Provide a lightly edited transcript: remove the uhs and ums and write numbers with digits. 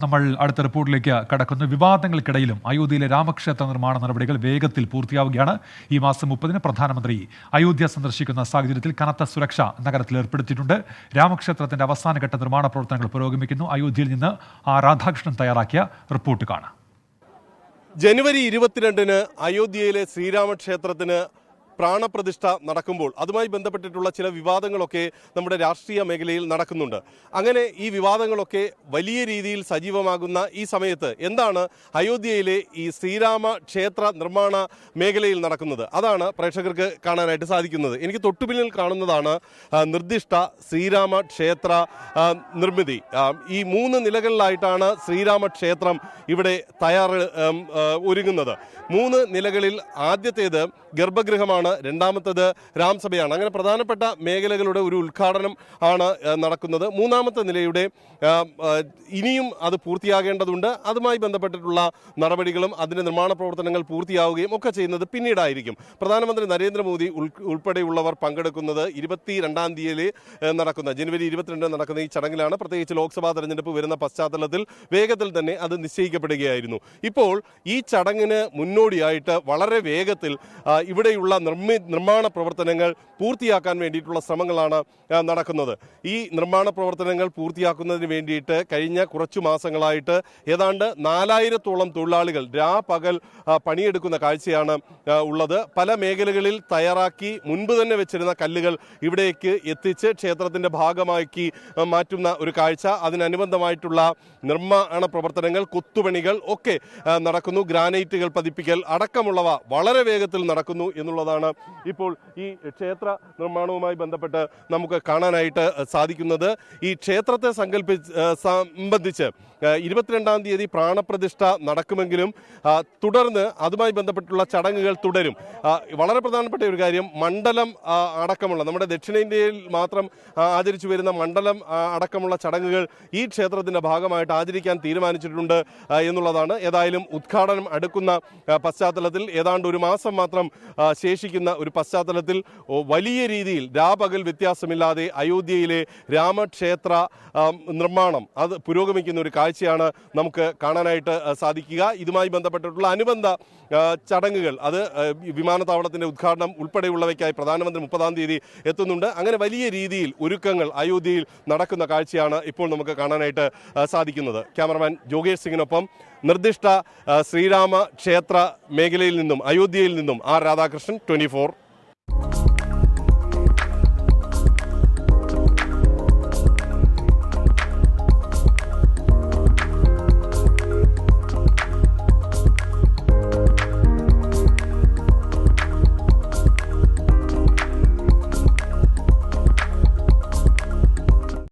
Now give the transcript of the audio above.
നമ്മൾ അടുത്ത റിപ്പോർട്ടിലേക്ക് കടക്കുന്നു. വിവാദങ്ങൾക്കിടയിലും അയോധ്യയിലെ രാമക്ഷേത്ര നിർമ്മാണ നടപടികൾ വേഗത്തിൽ പൂർത്തിയാവുകയാണ്. ഈ മാസം 30-ന് പ്രധാനമന്ത്രി അയോധ്യ സന്ദർശിക്കുന്ന സാഹചര്യത്തിൽ കനത്ത സുരക്ഷ നഗരത്തിൽ ഏർപ്പെടുത്തിയിട്ടുണ്ട്. രാമക്ഷേത്രത്തിന്റെ അവസാനഘട്ട നിർമ്മാണ പ്രവർത്തനങ്ങൾ പുരോഗമിക്കുന്നു. അയോധ്യയിൽ നിന്ന് രാധാകൃഷ്ണൻ തയ്യാറാക്കിയ റിപ്പോർട്ട് കാണാം. ജനുവരി 22-ന് അയോധ്യയിലെ ശ്രീരാമക്ഷേത്രത്തിന് പ്രാണപ്രതിഷ്ഠ നടക്കുമ്പോൾ അതുമായി ബന്ധപ്പെട്ടിട്ടുള്ള ചില വിവാദങ്ങളൊക്കെ നമ്മുടെ രാഷ്ട്രീയ മേഖലയിൽ നടക്കുന്നുണ്ട്. അങ്ങനെ ഈ വിവാദങ്ങളൊക്കെ വലിയ രീതിയിൽ സജീവമാകുന്ന ഈ സമയത്ത് എന്താണ് അയോധ്യയിലെ ഈ ശ്രീരാമ ക്ഷേത്ര നിർമ്മാണ മേഖലയിൽ നടക്കുന്നത്? അതാണ് പ്രേക്ഷകർക്ക് കാണാനായിട്ട് സാധിക്കുന്നത്. എനിക്ക് തൊട്ടുപിന്നിൽ കാണുന്നതാണ് നിർദ്ദിഷ്ട ശ്രീരാമ ക്ഷേത്ര നിർമ്മിതി. ഈ 3 നിലകളിലായിട്ടാണ് ശ്രീരാമ ക്ഷേത്രം ഇവിടെ ഒരുങ്ങുന്നത്. 3 നിലകളിൽ ആദ്യത്തേത് ഗർഭഗൃഹമാണ്, രണ്ടാമത്തേത് രാംസഭയാണ്. അങ്ങനെ പ്രധാനപ്പെട്ട മേഖലകളുടെ ഒരു ഉദ്ഘാടനം ആണ് നടക്കുന്നത്. 3ാമത്തെ നിലയുടെ ഇനിയും അത് പൂർത്തിയാകേണ്ടതുണ്ട്. അതുമായി ബന്ധപ്പെട്ടിട്ടുള്ള നടപടികളും അതിൻ്റെ നിർമ്മാണ പ്രവർത്തനങ്ങൾ പൂർത്തിയാവുകയും ഒക്കെ ചെയ്യുന്നത് പിന്നീടായിരിക്കും. പ്രധാനമന്ത്രി നരേന്ദ്രമോദി ഉൾപ്പെടെയുള്ളവർ പങ്കെടുക്കുന്നത് 22-ാം തീയതി നടക്കുന്ന ജനുവരി 22 നടക്കുന്ന ഈ ചടങ്ങിലാണ്. പ്രത്യേകിച്ച് ലോക്സഭാ തെരഞ്ഞെടുപ്പ് വരുന്ന പശ്ചാത്തലത്തിൽ വേഗത്തിൽ തന്നെ അത് നിശ്ചയിക്കപ്പെടുകയായിരുന്നു. ഇപ്പോൾ ഈ ചടങ്ങിന് മുന്നോടിയായിട്ട് വളരെ വേഗത്തിൽ ഇവിടെയുള്ള നിർമ്മാണ പ്രവർത്തനങ്ങൾ പൂർത്തിയാക്കാൻ വേണ്ടിയിട്ടുള്ള ശ്രമങ്ങളാണ് നടക്കുന്നത്. ഈ നിർമ്മാണ പ്രവർത്തനങ്ങൾ പൂർത്തിയാക്കുന്നതിന് വേണ്ടിയിട്ട് കഴിഞ്ഞ കുറച്ചു മാസങ്ങളായിട്ട് ഏതാണ്ട് 4000-ഓളം തൊഴിലാളികൾ രാപകൽ പണിയെടുക്കുന്ന കാഴ്ചയാണ് ഉള്ളത്. പല മേഖലകളിൽ തയ്യാറാക്കി മുൻപ് തന്നെ വെച്ചിരുന്ന കല്ലുകൾ ഇവിടേക്ക് എത്തിച്ച് ക്ഷേത്രത്തിൻ്റെ ഭാഗമാക്കി മാറ്റുന്ന ഒരു കാഴ്ച, അതിനനുബന്ധമായിട്ടുള്ള നിർമ്മാണ പ്രവർത്തനങ്ങൾ, കൊത്തുപണികൾ ഒക്കെ നടക്കുന്നു. ഗ്രാനൈറ്റുകൾ പതിപ്പിക്കൽ അടക്കമുള്ളവ വളരെ വേഗത്തിൽ നടക്കുന്നു എന്നുള്ളതാണ് ഇപ്പോൾ ഈ ക്ഷേത്ര നിർമ്മാണവുമായി ബന്ധപ്പെട്ട് നമുക്ക് കാണാനായിട്ട് സാധിക്കുന്നത്. ഈ ക്ഷേത്രത്തെ സംബന്ധിച്ച് 22-ാം തീയതി പ്രാണപ്രതിഷ്ഠ നടക്കുമെങ്കിലും തുടർന്ന് അതുമായി ബന്ധപ്പെട്ടുള്ള ചടങ്ങുകൾ തുടരും. വളരെ പ്രധാനപ്പെട്ട ഒരു കാര്യം, മണ്ഡലം അടക്കമുള്ള നമ്മുടെ ദക്ഷിണേന്ത്യയിൽ മാത്രം ആചരിച്ചു വരുന്ന മണ്ഡലം അടക്കമുള്ള ചടങ്ങുകൾ ഈ ക്ഷേത്രത്തിൻ്റെ ഭാഗമായിട്ട് ആചരിക്കാൻ തീരുമാനിച്ചിട്ടുണ്ട് എന്നുള്ളതാണ്. ഏതായാലും ഉദ്ഘാടനം അടുക്കുന്ന പശ്ചാത്തലത്തിൽ, ഏതാണ്ട് ഒരു മാസം മാത്രം ശേഷിക്കുന്ന ഒരു പശ്ചാത്തലത്തിൽ വലിയ രീതിയിൽ രാപകൽ വ്യത്യാസമില്ലാതെ അയോധ്യയിലെ രാമക്ഷേത്ര നിർമ്മാണം അത് പുരോഗമിക്കുന്ന ഒരു കാഴ്ചയാണ് നമുക്ക് കാണാനായിട്ട് സാധിക്കുക. ഇതുമായി ബന്ധപ്പെട്ടിട്ടുള്ള അനുബന്ധ ചടങ്ങുകൾ, അത് വിമാനത്താവളത്തിൻ്റെ ഉദ്ഘാടനം ഉൾപ്പെടെയുള്ളവയ്ക്കായി പ്രധാനമന്ത്രി 30-ാം തീയതി എത്തുന്നുണ്ട്. അങ്ങനെ വലിയ രീതിയിൽ ഒരുക്കങ്ങൾ അയോധ്യയിൽ നടക്കുന്ന കാഴ്ചയാണ് ഇപ്പോൾ നമുക്ക് കാണാനായിട്ട് സാധിക്കുന്നത്. ക്യാമറമാൻ ജോഗേഷ് സിംഗിനൊപ്പം നിർദ്ദിഷ്ട ശ്രീരാമ ക്ഷേത്ര മേഖലയിൽ നിന്നും, അയോധ്യയിൽ നിന്നും രാധാകൃഷ്ണൻ, 24.